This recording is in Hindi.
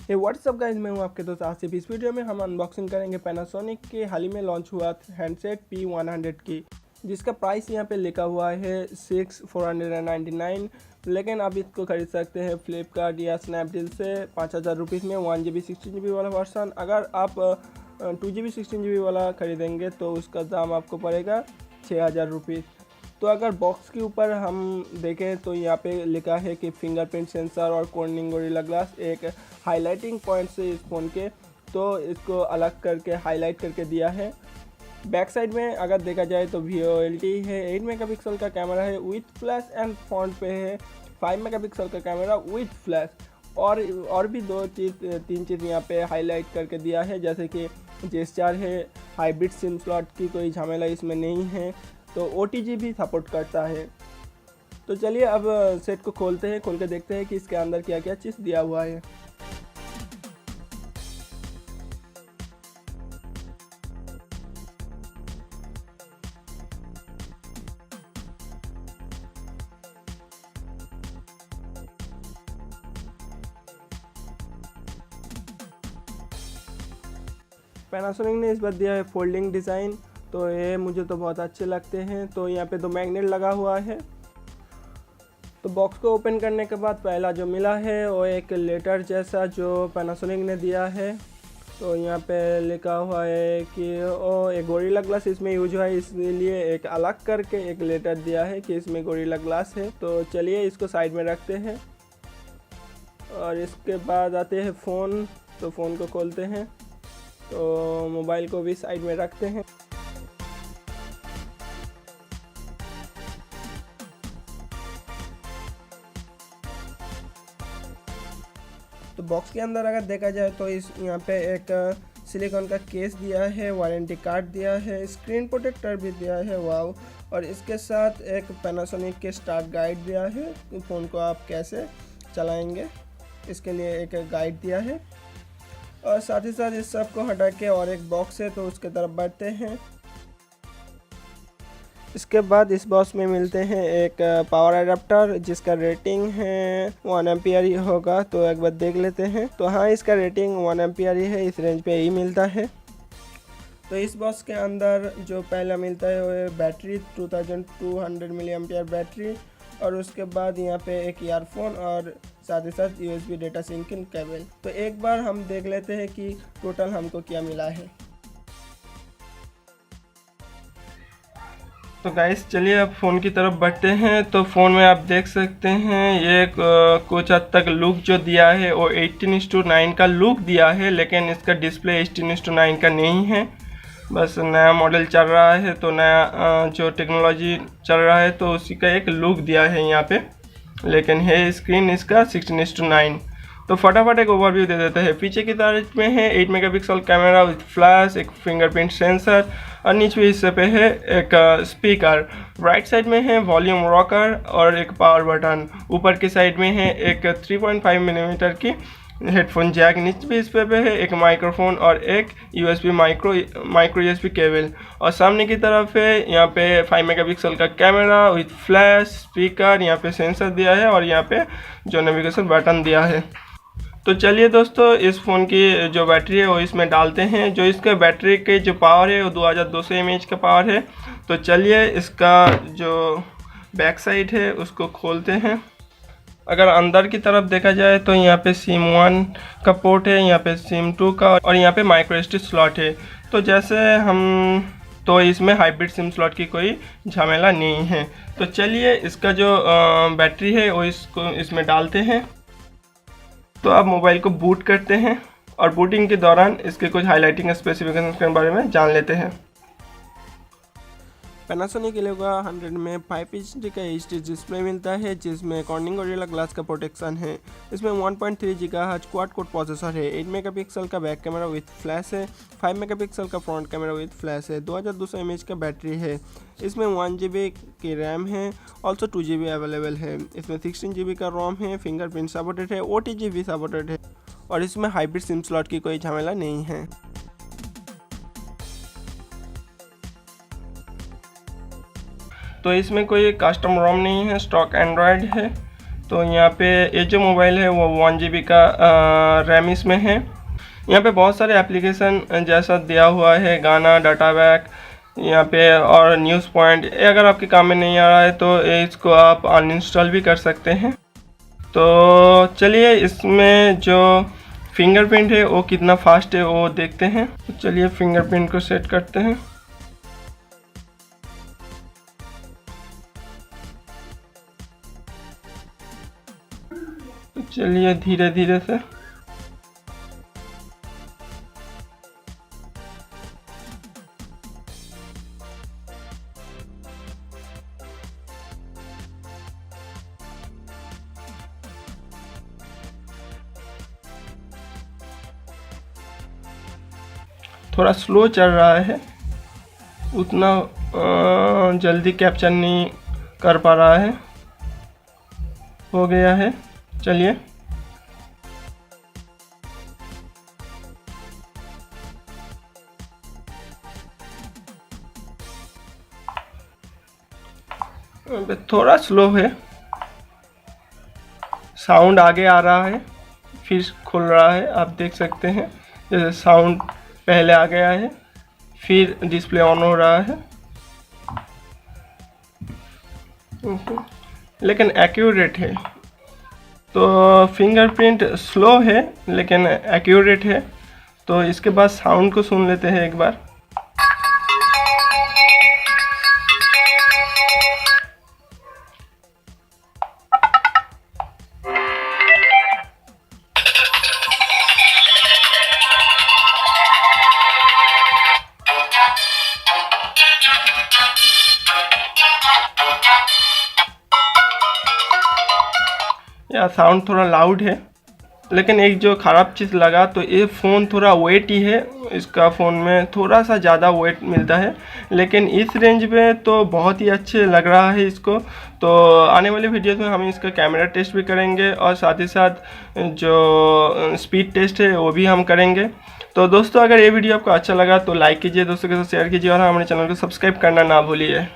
हे व्हाट्सअप गाइस, मैं हूं आपके दोस्त आसिफ। इस वीडियो में हम अनबॉक्सिंग करेंगे पैनासोनिक के हाल ही में लॉन्च हुआ हैंडसेट P100 की, जिसका प्राइस यहाँ पे लिखा हुआ है 6499। लेकिन आप इसको खरीद सकते हैं फ्लिपकार्ट या स्नैपडील से 5000 रुपीज़ में 1GB 16GB वाला वर्सन। अगर आप 2GB 16GB वाला खरीदेंगे तो उसका दाम आपको पड़ेगा 6000 रुपीज़। तो अगर बॉक्स के ऊपर हम देखें तो यहाँ पे लिखा है कि फिंगरप्रिंट सेंसर और कॉर्निंग गोरिल्ला ग्लास एक हाइलाइटिंग पॉइंट से इस फ़ोन के, तो इसको अलग करके हाईलाइट करके दिया है। बैक साइड में अगर देखा जाए तो VOLT है, 8 मेगापिक्सल का कैमरा है विथ फ्लैश, एंड फ्रंट पे है 5 मेगापिक्सल का कैमरा विथ फ्लैश। और भी तीन चीज़ यहाँ पे हाईलाइट करके दिया है, जैसे कि जेस्चर है, हाइब्रिड सिम स्लॉट की कोई झमेला इसमें नहीं है, तो OTG भी सपोर्ट करता है। तो चलिए अब सेट को खोलते हैं, खोल के देखते हैं कि इसके अंदर क्या क्या चीज़ दिया हुआ है। पैनासोनिक ने इस बार दिया है फोल्डिंग डिज़ाइन, तो ये मुझे तो बहुत अच्छे लगते हैं। तो यहाँ पे 2 मैग्नेट लगा हुआ है। तो बॉक्स को ओपन करने के बाद पहला जो मिला है वो एक लेटर जैसा जो पैनासोनिक ने दिया है। तो यहाँ पे लिखा हुआ है कि ओ एक गोरिल्ला ग्लास इसमें यूज हुआ है, इसलिए एक अलग करके एक लेटर दिया है कि इसमें गोरिल्ला ग्लास है। तो चलिए इसको साइड में रखते हैं और इसके बाद आते हैं फ़ोन। तो फ़ोन को खोलते हैं, तो मोबाइल को भी साइड में रखते हैं। तो बॉक्स के अंदर अगर देखा जाए तो इस यहाँ पे एक सिलिकॉन का केस दिया है, वारंटी कार्ड दिया है, स्क्रीन प्रोटेक्टर भी दिया है, वाव। और इसके साथ एक पैनासोनिक के स्टार्ट गाइड दिया है, फ़ोन को आप कैसे चलाएंगे इसके लिए एक गाइड दिया है। और साथ ही साथ इस सब को हटा के और एक बॉक्स है, तो उसके तरफ बढ़ते हैं। इसके बाद इस बॉक्स में मिलते हैं एक पावर अडेप्टर, जिसका रेटिंग है 1 एम्पियर ही होगा। तो एक बार देख लेते हैं। तो हाँ, इसका रेटिंग 1 एम्पियर ही है, इस रेंज पे ही मिलता है। तो इस बॉक्स के अंदर जो पहला मिलता है वो है बैटरी, 2200 मिली एम्पियर बैटरी। और उसके बाद यहाँ पे एक ईयरफोन और साथ ही साथ USB डेटा सिंकिंग केबल। तो एक बार हम देख लेते हैं कि टोटल हमको क्या मिला है। तो गाइस चलिए अब फ़ोन की तरफ बढ़ते हैं। तो फ़ोन में आप देख सकते हैं ये कुछ हद तक लुक जो दिया है वो 18:9 का लुक दिया है, लेकिन इसका डिस्प्ले 18:9 का नहीं है। बस नया मॉडल चल रहा है, तो नया जो टेक्नोलॉजी चल रहा है तो उसी का एक लुक दिया है यहाँ पे, लेकिन है स्क्रीन इसका 16:9। तो फटाफट एक ओवरव्यू दे देते हैं। पीछे की तरफ में है 8 मेगापिक्सल कैमरा विथ फ्लैश, एक फिंगरप्रिंट सेंसर, और निचले हिस्से पे है एक स्पीकर। राइट साइड में है वॉल्यूम रॉकर और एक पावर बटन। ऊपर की साइड में है एक 3.5 मिलीमीटर की हेडफोन जैक। नीचे इस पे है एक माइक्रोफोन और एक माइक्रो USB केबल। और सामने की तरफ है यहाँ पे 5 मेगापिक्सल का कैमरा विथ फ्लैश, स्पीकर, यहाँ पे सेंसर दिया है और यहाँ पे जो नेविगेशन बटन दिया है। तो चलिए दोस्तों, इस फ़ोन की जो बैटरी है वो इसमें डालते हैं। जो इसका बैटरी के जो पावर है वो 2200 mAh का पावर है। तो चलिए इसका जो बैक साइड है उसको खोलते हैं। अगर अंदर की तरफ देखा जाए तो यहाँ पे SIM 1 का पोर्ट है, यहाँ पे SIM 2 का, और यहाँ पे माइक्रो SD स्लॉट है। तो जैसे तो इसमें हाइब्रिड सिम स्लॉट की कोई झमेला नहीं है। तो चलिए इसका जो बैटरी है वो इसमें डालते हैं। तो आप मोबाइल को बूट करते हैं और बूटिंग के दौरान इसके कुछ हाइलाइटिंग स्पेसिफिकेशंस के बारे में जान लेते हैं। पैनासोनिक 1100 में 5 इंच का HD डिस्प्ले मिलता है, जिसमें कॉर्निंग गोरिल्ला ग्लास का प्रोटेक्शन है। इसमें 1.3 GHz क्वाड कोर प्रोसेसर है, 8 मेगापिक्सल का बैक कैमरा विथ फ्लैश है, 5 मेगापिक्सल का फ्रंट कैमरा विथ फ्लैश है, 2200 mAh का बैटरी है। इसमें 1GB की रैम है, ऑल्सो 2GB अवेलेबल है। इसमें 16GB का रोम है, फिंगरप्रिंट सपोर्टेड है, OTG भी सपोर्टेड है, और इसमें हाइब्रिड सिम स्लॉट की कोई झमेला नहीं है। तो इसमें कोई कस्टम रोम नहीं है, स्टॉक एंड्रॉयड है। तो यहाँ पे ये जो मोबाइल है वो 1 GB का रैम इसमें है। यहाँ पे बहुत सारे एप्लीकेशन जैसा दिया हुआ है, गाना, डाटा बैक यहाँ पे और न्यूज़ पॉइंट। अगर आपके काम में नहीं आ रहा है तो इसको आप अनइंस्टॉल भी कर सकते हैं। तो चलिए इसमें जो फिंगरप्रिंट है वो कितना फास्ट है वो देखते हैं। तो चलिए फिंगरप्रिंट को सेट करते हैं। तो चलिए धीरे धीरे से थोड़ा स्लो चल रहा है, उतना जल्दी कैप्चर नहीं कर पा रहा है। हो गया है, चलिए थोड़ा स्लो है, साउंड आगे आ रहा है फिर खुल रहा है, आप देख सकते हैं। जैसे साउंड पहले आ गया है फिर डिस्प्ले ऑन हो रहा है, लेकिन एक्यूरेट है। तो फिंगरप्रिंट स्लो है लेकिन एक्यूरेट है। तो इसके बाद साउंड को सुन लेते हैं एक बार। या साउंड थोड़ा लाउड है, लेकिन एक जो ख़राब चीज़ लगा तो ये फ़ोन थोड़ा वेट ही है। इसका फ़ोन में थोड़ा सा ज़्यादा वेट मिलता है, लेकिन इस रेंज में तो बहुत ही अच्छे लग रहा है इसको। तो आने वाले वीडियोस में हम इसका कैमरा टेस्ट भी करेंगे और साथ ही साथ जो स्पीड टेस्ट है वो भी हम करेंगे। तो दोस्तों अगर ये वीडियो आपको अच्छा लगा तो लाइक कीजिए, दोस्तों के साथ शेयर कीजिए और हमारे चैनल को सब्सक्राइब करना ना भूलिए।